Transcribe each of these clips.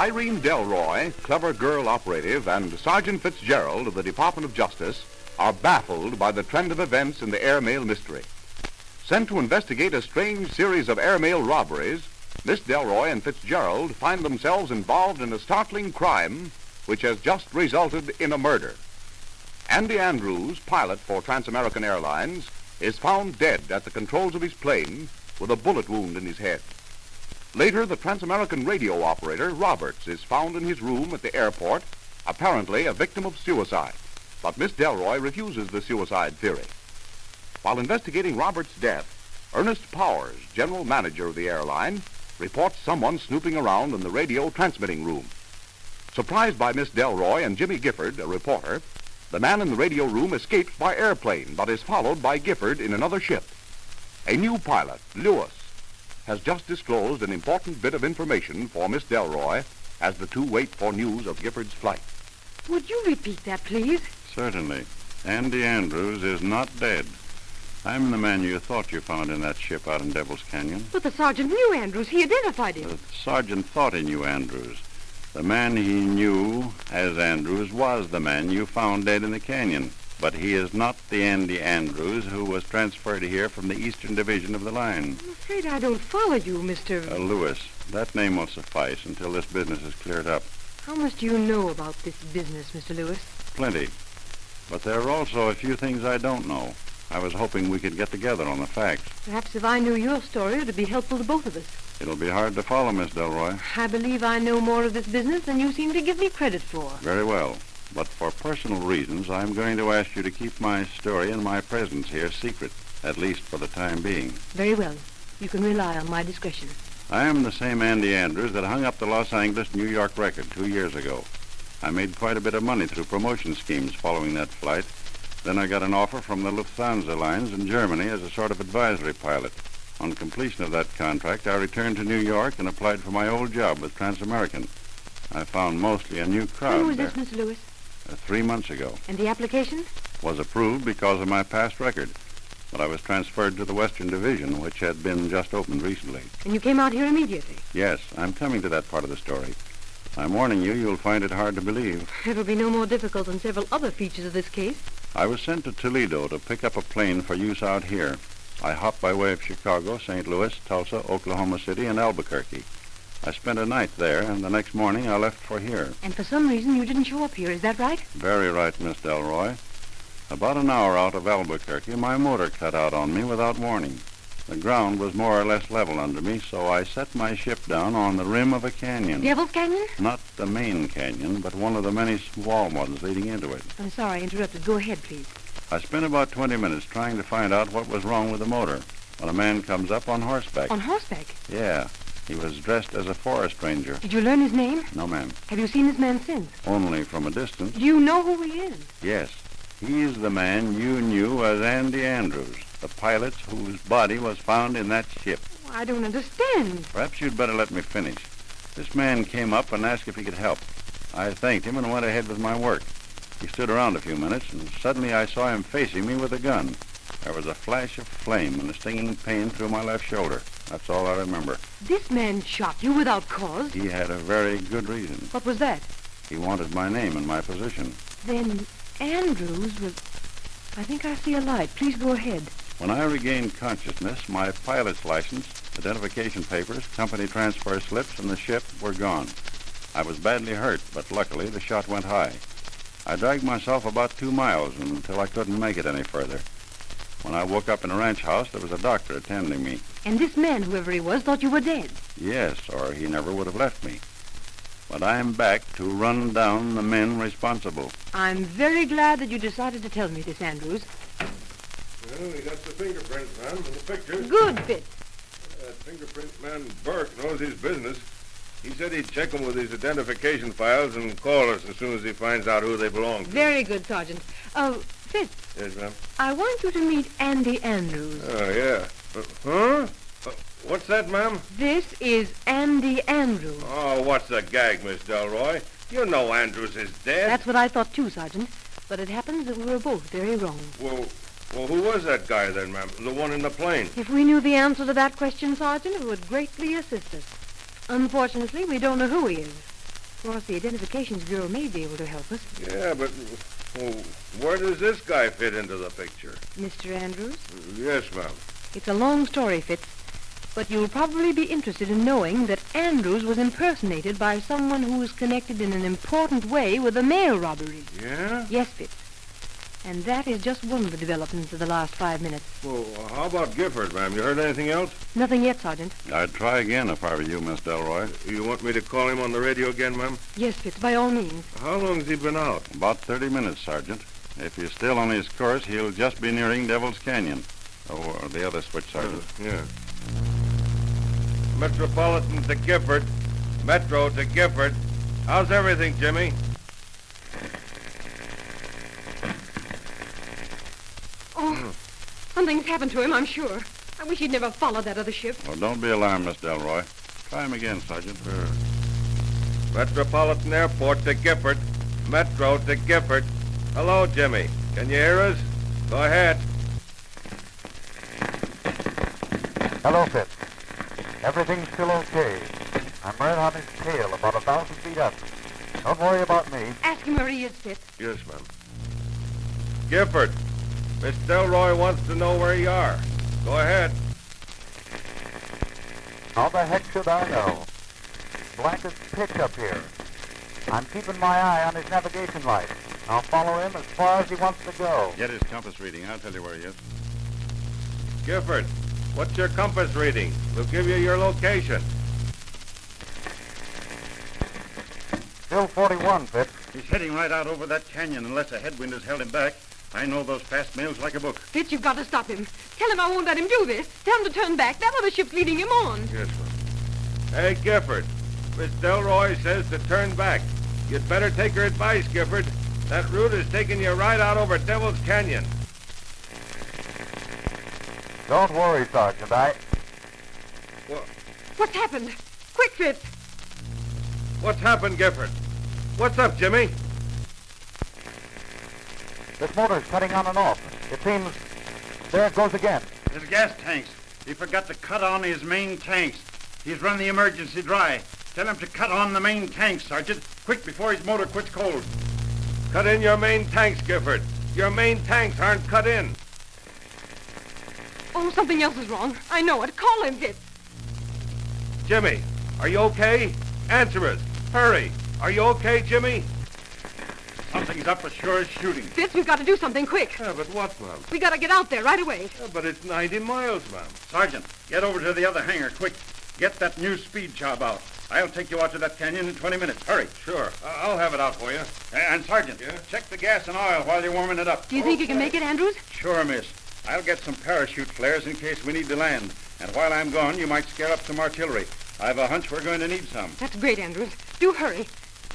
Irene Delroy, clever girl operative, and Sergeant Fitzgerald of the Department of Justice are baffled by the trend of events in the airmail mystery. Sent to investigate a strange series of airmail robberies, Miss Delroy and Fitzgerald find themselves involved in a startling crime which has just resulted in a murder. Andy Andrews, pilot for Trans-American Airlines, is found dead at the controls of his plane with a bullet wound in his head. Later, the Trans-American radio operator, Roberts, is found in his room at the airport, apparently a victim of suicide. But Miss Delroy refuses the suicide theory. While investigating Roberts' death, Ernest Powers, general manager of the airline, reports someone snooping around in the radio transmitting room. Surprised by Miss Delroy and Jimmy Gifford, a reporter, the man in the radio room escapes by airplane, but is followed by Gifford in another ship. A new pilot, Lewis, has just disclosed an important bit of information for Miss Delroy as the two wait for news of Gifford's flight. Would you repeat that, please? Certainly. Andy Andrews is not dead. I'm the man you thought you found in that ship out in Devil's Canyon. But the sergeant knew Andrews. He identified him. The sergeant thought he knew Andrews. The man he knew as Andrews was the man you found dead in the canyon. But he is not the Andy Andrews who was transferred here from the Eastern Division of the line. I'm afraid I don't follow you, Mr. Lewis. That name will suffice until this business is cleared up. How much do you know about this business, Mr. Lewis? Plenty. But there are also a few things I don't know. I was hoping we could get together on the facts. Perhaps if I knew your story, it would be helpful to both of us. It'll be hard to follow, Miss Delroy. I believe I know more of this business than you seem to give me credit for. Very well. But for personal reasons, I'm going to ask you to keep my story and my presence here secret, at least for the time being. Very well. You can rely on my discretion. I am the same Andy Andrews that hung up the Los Angeles-New York record 2 years ago. I made quite a bit of money through promotion schemes following that flight. Then I got an offer from the Lufthansa Lines in Germany as a sort of advisory pilot. On completion of that contract, I returned to New York and applied for my old job with Trans-American. I found mostly a new crowd When was there. this, Mr. Lewis? 3 months ago. And the application? Was approved because of my past record. But I was transferred to the Western Division, which had been just opened recently. And you came out here immediately? Yes, I'm coming to that part of the story. I'm warning you, you'll find it hard to believe. It'll be no more difficult than several other features of this case. I was sent to Toledo to pick up a plane for use out here. I hopped by way of Chicago, St. Louis, Tulsa, Oklahoma City, and Albuquerque. I spent a night there, and the next morning I left for here. And for some reason you didn't show up here, is that right? Very right, Miss Delroy. About an hour out of Albuquerque, my motor cut out on me without warning. The ground was more or less level under me, so I set my ship down on the rim of a canyon. Devil's Canyon? Not the main canyon, but one of the many small ones leading into it. I'm sorry I interrupted. Go ahead, please. I spent about 20 minutes trying to find out what was wrong with the motor when a man comes up on horseback. On horseback? Yeah. He was dressed as a forest ranger. Did you learn his name? No, ma'am. Have you seen this man since? Only from a distance. Do you know who he is? Yes. He's the man you knew as Andy Andrews, the pilot whose body was found in that ship. I don't understand. Perhaps you'd better let me finish. This man came up and asked if he could help. I thanked him and went ahead with my work. He stood around a few minutes, and suddenly I saw him facing me with a gun. There was a flash of flame and a stinging pain through my left shoulder. That's all I remember. This man shot you without cause? He had a very good reason. What was that? He wanted my name and my position. Then Andrews was... I think I see a light. Please go ahead. When I regained consciousness, my pilot's license, identification papers, company transfer slips, and the ship were gone. I was badly hurt, but luckily the shot went high. I dragged myself about 2 miles until I couldn't make it any further. When I woke up in a ranch house, there was a doctor attending me. And this man, whoever he was, thought you were dead. Yes, or he never would have left me. But I'm back to run down the men responsible. I'm very glad that you decided to tell me this, Andrews. Well, we got the fingerprints, ma'am, and the pictures. Good, Fitz. That fingerprint man, Burke, knows his business. He said he'd check them with his identification files and call us as soon as he finds out who they belong to. Very good, Sergeant. Fitz. Yes, ma'am. I want you to meet Andy Andrews. Oh, yeah. Huh? What's that, ma'am? This is Andy Andrews. Oh, what's the gag, Miss Delroy? You know Andrews is dead. That's what I thought too, Sergeant. But it happens that we were both very wrong. Well, who was that guy then, ma'am? The one in the plane? If we knew the answer to that question, Sergeant, it would greatly assist us. Unfortunately, we don't know who he is. Of course, the Identifications Bureau may be able to help us. Yeah, but where does this guy fit into the picture? Mr. Andrews? Yes, ma'am. It's a long story, Fitz. But you'll probably be interested in knowing that Andrews was impersonated by someone who was connected in an important way with a mail robbery. Yeah? Yes, Fitz. And that is just one of the developments of the last 5 minutes. Well, how about Gifford, ma'am? You heard anything else? Nothing yet, Sergeant. I'd try again if I were you, Miss Delroy. You want me to call him on the radio again, ma'am? Yes, Fitz, by all means. How long has he been out? About 30 minutes, Sergeant. If he's still on his course, he'll just be nearing Devil's Canyon. Oh, the other switch, Sergeant. Yeah. Metropolitan to Gifford. Metro to Gifford. How's everything, Jimmy? Oh, something's happened to him, I'm sure. I wish he'd never followed that other ship. Well, don't be alarmed, Miss Delroy. Try him again, Sergeant. Metropolitan Airport to Gifford. Metro to Gifford. Hello, Jimmy. Can you hear us? Go ahead. Hello, Fitz. Everything's still okay. I'm right on his tail, about 1,000 feet up. Don't worry about me. Ask him where he is, Fitz. Yes, ma'am. Gifford, Miss Delroy wants to know where you are. Go ahead. How the heck should I know? Black as pitch up here. I'm keeping my eye on his navigation light. I'll follow him as far as he wants to go. Get his compass reading. I'll tell you where he is. Gifford, what's your compass reading? We'll give you your location. Still 41, Fitz. He's heading right out over that canyon unless a headwind has held him back. I know those fast mails like a book. Fitz, you've got to stop him. Tell him I won't let him do this. Tell him to turn back. That other ship's leading him on. Yes, ma'am. Hey, Gifford, Miss Delroy says to turn back. You'd better take her advice, Gifford. That route is taking you right out over Devil's Canyon. Don't worry, Sergeant. What's happened? Quick, Fitz. What's happened, Gifford? What's up, Jimmy? This motor's cutting on and off. It seems... There it goes again. His gas tanks. He forgot to cut on his main tanks. He's run the emergency dry. Tell him to cut on the main tanks, Sergeant. Quick, before his motor quits cold. Cut in your main tanks, Gifford. Your main tanks aren't cut in. Oh, something else is wrong. I know it. Call him, Fitz. Jimmy, are you okay? Answer us. Hurry. Are you okay, Jimmy? Something's up as sure as shooting. Fitz, we've got to do something quick. Yeah, but what, ma'am? We got to get out there right away. Yeah, but it's 90 miles, ma'am. Sergeant, get over to the other hangar, quick. Get that new speed job out. I'll take you out to that canyon in 20 minutes. Hurry. Sure. I'll have it out for you. And Sergeant, Yeah? check the gas and oil while you're warming it up. Do you think you can make it, Andrews? Sure, miss. I'll get some parachute flares in case we need to land. And while I'm gone, you might scare up some artillery. I've a hunch we're going to need some. That's great, Andrews. Do hurry.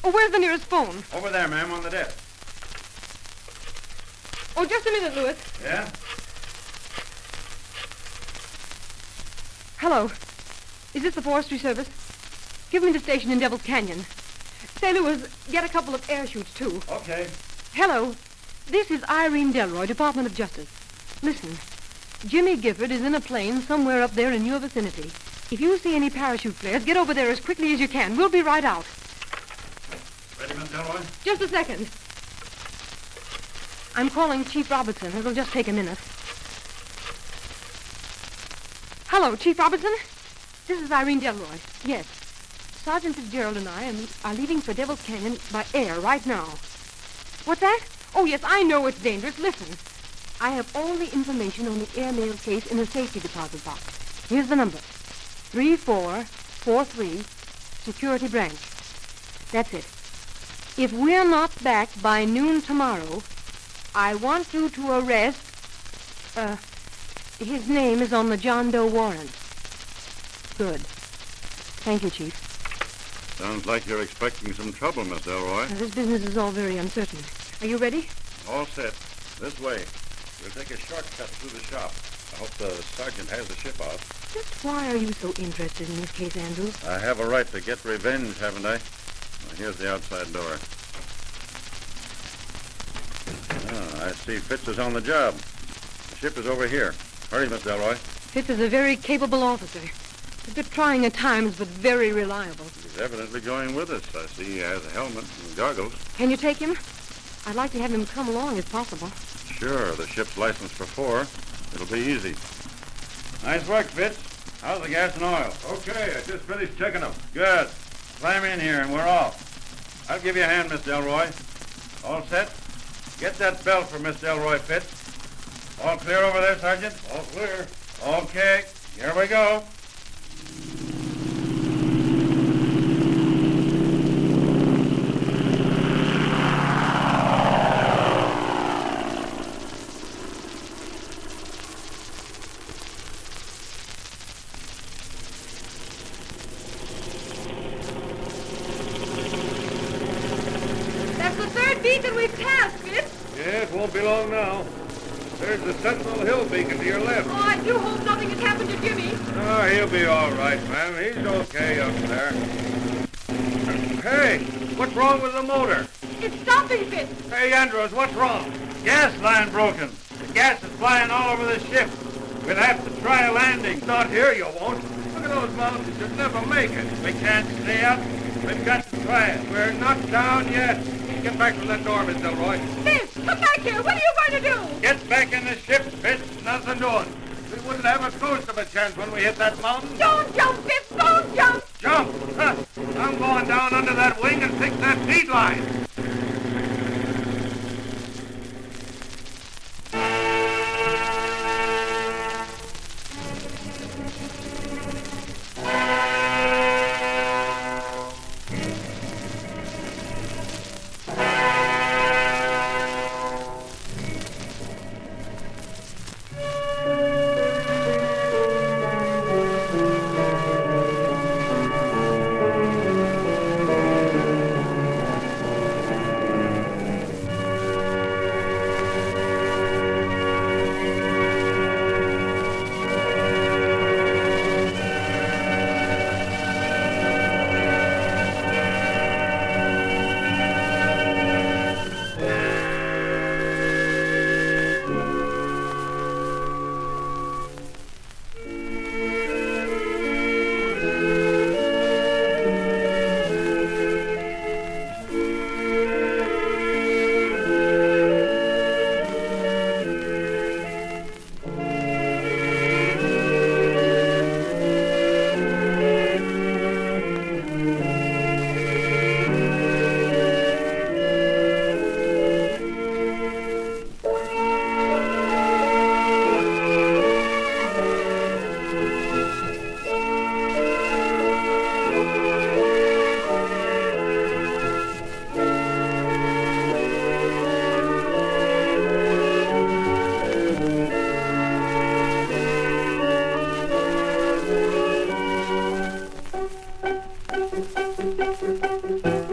Oh, where's the nearest phone? Over there, ma'am, on the desk. Oh, just a minute, Lewis. Yeah? Hello. Is this the Forestry Service? Give me the station in Devil's Canyon. Say, Lewis, get a couple of air chutes, too. Okay. Hello. This is Irene Delroy, Department of Justice. Listen, Jimmy Gifford is in a plane somewhere up there in your vicinity. If you see any parachute flares, get over there as quickly as you can. We'll be right out. Ready, Miss Delroy? Just a second. I'm calling Chief Robertson. It'll just take a minute. Hello, Chief Robertson? This is Irene Delroy. Yes. Sergeant Fitzgerald and I are leaving for Devil's Canyon by air right now. What's that? Oh, yes, I know it's dangerous. Listen. I have all the information on the airmail case in the safety deposit box. Here's the number. 3443, Security Branch. That's it. If we're not back by noon tomorrow, I want you to arrest... his name is on the John Doe warrant. Good. Thank you, Chief. Sounds like you're expecting some trouble, Miss Delroy. Now, this business is all very uncertain. Are you ready? All set. This way. We'll take a shortcut through the shop. I hope the sergeant has the ship out. Just why are you so interested in this case, Andrews? I have a right to get revenge, haven't I? Well, here's the outside door. I see Fitz is on the job. The ship is over here. Hurry, Miss Delroy. Fitz is a very capable officer. A bit trying at times, but very reliable. He's evidently going with us. I see he has a helmet and goggles. Can you take him? I'd like to have him come along if possible. Sure, the ship's licensed for 4. It'll be easy. Nice work, Fitz. How's the gas and oil? Okay, I just finished checking them. Good. Climb in here and we're off. I'll give you a hand, Miss Delroy. All set? Get that belt for Miss Delroy, Fitz. All clear over there, Sergeant? All clear. Okay, here we go. That's the third beacon we've passed, Fitz. Yeah, it won't be long now. There's the Sentinel Hill beacon to your left. Oh, I do hope nothing has happened to Jimmy. Oh, he'll be all right, ma'am. He's okay up there. Hey, what's wrong with the motor? It's stopping, Fitz. Hey, Andrews, what's wrong? Gas line broken. The gas is flying all over the ship. We'll have to try a landing. Not here, you won't. Look at those mountains. You'll never make it. We can't stay up. We've got to try it. We're not down yet. Get back from that door, Miss Delroy. Fitz, come back here. What are you going to do? Get back in the ship, Fitz. Nothing doing. We wouldn't have a ghost of a chance when we hit that mountain. Don't jump, Fitz. Don't jump. Jump! Huh. I'm going down under that wing and fix that feed line. Thank you.